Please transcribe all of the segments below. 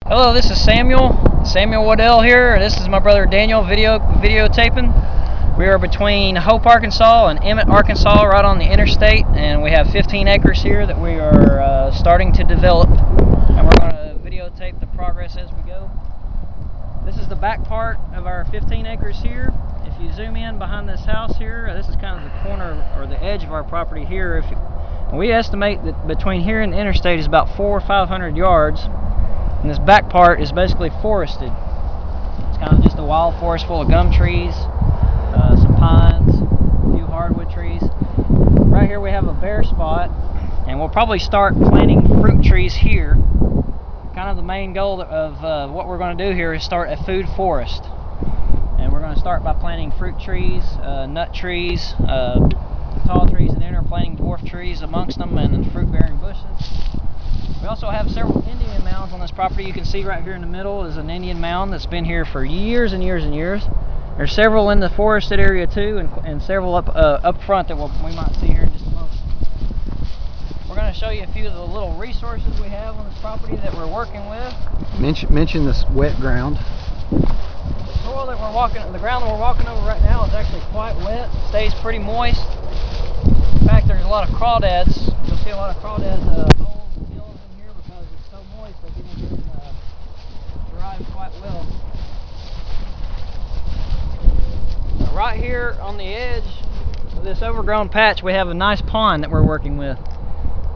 Hello, this is Samuel Waddell here. This is my brother Daniel videotaping. We are between Hope, Arkansas and Emmett, Arkansas, right on the interstate, and we have 15 acres here that we are starting to develop, and we're going to videotape the progress as we go. This is the back part of our 15 acres here. If you zoom in behind this house here, this is kind of the corner or the edge of our property here. We estimate that between here and the interstate is about 400 or 500 yards. And this back part is basically forested. It's kind of just a wild forest full of gum trees, some pines, a few hardwood trees. Right here we have a bare spot, and we'll probably start planting fruit trees here. Kind of the main goal of what we're going to do here is start a food forest. And we're going to start by planting fruit trees, nut trees, tall trees, and then we're planting dwarf trees amongst them, and then fruit-bearing bushes. We also have several Indian mounds on this property. You can see right here in the middle is an Indian mound that's been here for years and years and years. There's several in the forested area too, and several up front that we might see here in just a moment. We're going to show you a few of the little resources we have on this property that we're working with. Mention this wet ground. The soil that the ground that we're walking over right now is actually quite wet. It stays pretty moist. In fact, there's a lot of crawdads. You'll see a lot of crawdads holes and hills in here because it's so moist. They get in here and thrive quite well. Now, right here on the edge of this overgrown patch, we have a nice pond that we're working with.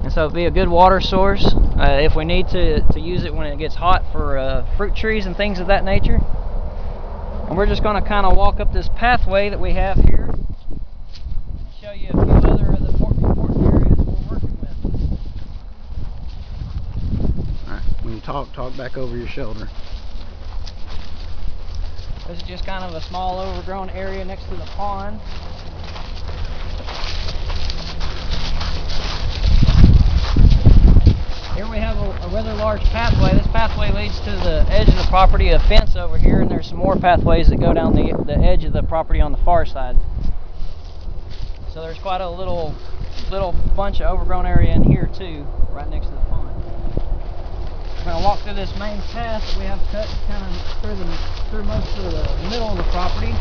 And so it'll be a good water source if we need to use it when it gets hot for fruit trees and things of that nature. And we're just going to kind of walk up this pathway that we have here and show you a few other of the important areas we're working with. Alright, when you talk back over your shoulder. This is just kind of a small overgrown area next to the pond. Here we have a rather large pathway. This pathway leads to the edge of the property, a fence over here, and there's some more pathways that go down the edge of the property on the far side. So there's quite a little bunch of overgrown area in here too, right next to the pond. We're going to walk through this main path that we have cut kind of through most of the middle of the property.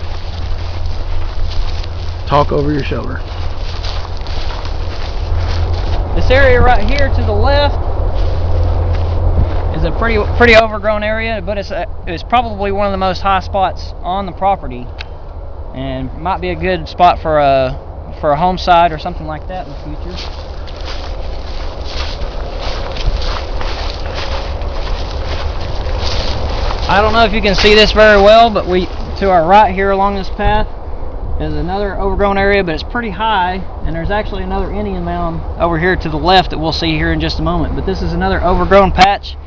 Talk over your shoulder. This area right here to the left is a pretty overgrown area, but it's probably one of the most high spots on the property, and might be a good spot for a home site or something like that in the future. I don't know if you can see this very well, but to our right here along this path is another overgrown area, but it's pretty high, and there's actually another Indian mound over here to the left that we'll see here in just a moment. But this is another overgrown patch.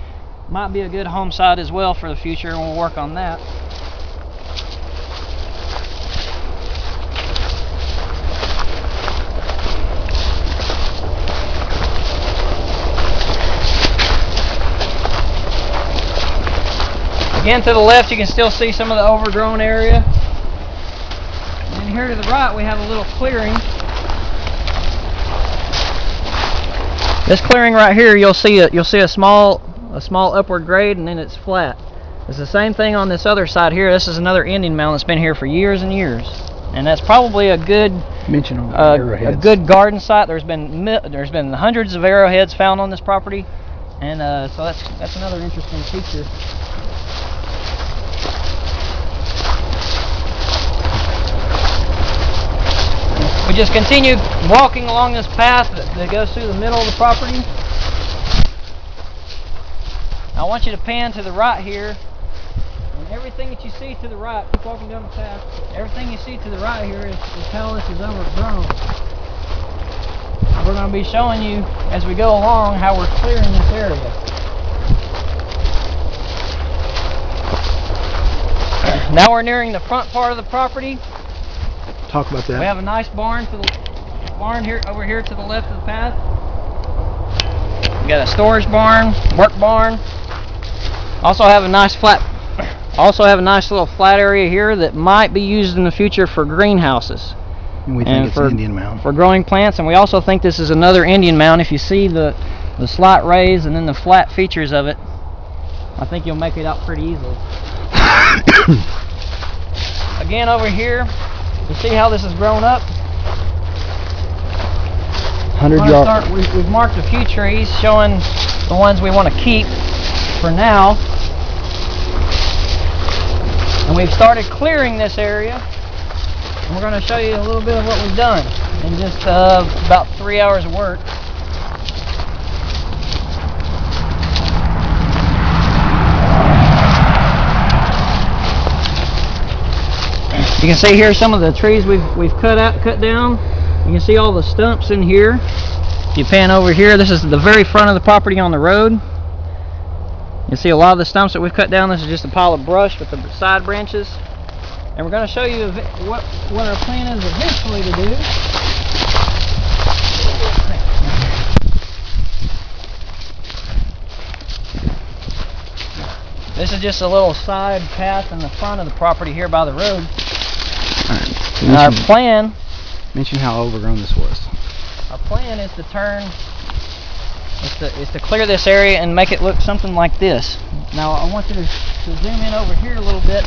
Might be a good home site as well for the future, and we'll work on that. Again, to the left you can still see some of the overgrown area. And here to the right we have a little clearing. This clearing right here, you'll see a small upward grade, and then it's flat. It's the same thing on this other side here. This is another Indian mound that's been here for years and years, and that's probably a good a good garden site. There's been hundreds of arrowheads found on this property, and so that's another interesting feature. We just continue walking along this path that goes through the middle of the property. Now I want you to pan to the right here, and everything that you see to the right, keep walking down the path, everything you see to the right here is how this is overgrown. We're going to be showing you as we go along how we're clearing this area. Now we're nearing the front part of the property. Talk about that. We have a nice barn here over here to the left of the path. We got a storage barn, work barn. Also have a nice little flat area here that might be used in the future for greenhouses. And we think it's an Indian mound. For growing plants, and we also think this is another Indian mound. If you see the slight raise and then the flat features of it, I think you'll make it out pretty easily. Again, over here, you see how this has grown up? 100 yards. We've marked a few trees showing the ones we want to keep for now. And we've started clearing this area. And we're going to show you a little bit of what we've done in just about 3 hours of work. You can see here some of the trees we've cut down. You can see all the stumps in here. If you pan over here, this is the very front of the property on the road. You see a lot of the stumps that we've cut down. This is just a pile of brush with the side branches. And we're going to show you what our plan is eventually to do. This is just a little side path in the front of the property here by the road. And our plan... Mention how overgrown this was. Our plan is to is to clear this area and make it look something like this. Now I want you to zoom in over here a little bit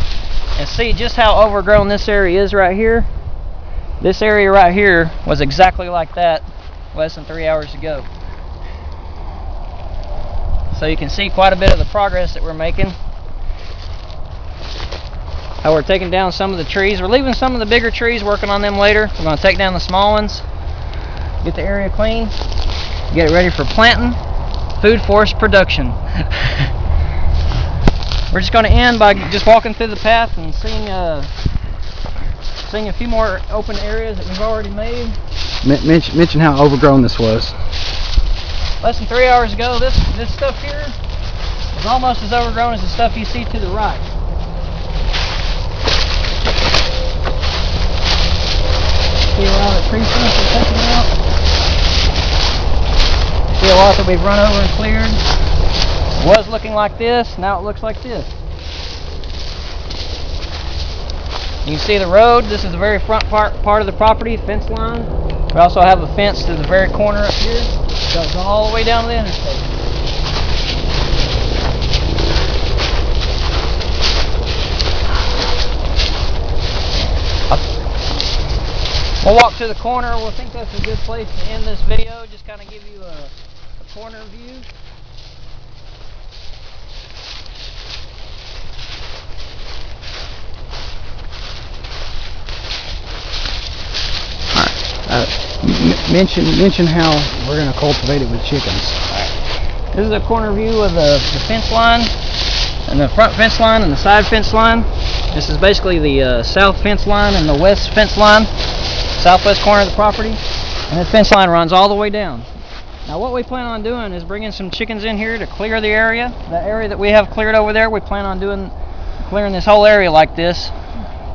and see just how overgrown this area is right here. This area right here was exactly like that less than 3 hours ago. So you can see quite a bit of the progress that we're making. How we're taking down some of the trees. We're leaving some of the bigger trees, working on them later. We're going to take down the small ones, get the area clean, get it ready for planting, food forest production. We're just going to end by just walking through the path and seeing a few more open areas that we've already made. Mention how overgrown this was. Less than 3 hours ago, this stuff here is almost as overgrown as the stuff you see to the right. See a lot of tree stumps we're taking out. See a lot that we've run over and cleared. It was looking like this, now it looks like this. You can see the road. This is the very front part of the property, fence line. We also have a fence to the very corner up here. It goes all the way down to the interstate. We'll walk to the corner. We'll think that's a good place to end this video. Just kind of give you a corner view. Mention how we're going to cultivate it with chickens. Alright. This is a corner view of the fence line, and the front fence line and the side fence line. This is basically the south fence line and the west fence line, southwest corner of the property, and this fence line runs all the way down. Now what we plan on doing is bringing some chickens in here to clear the area. That area that we have cleared over there, we plan on clearing this whole area like this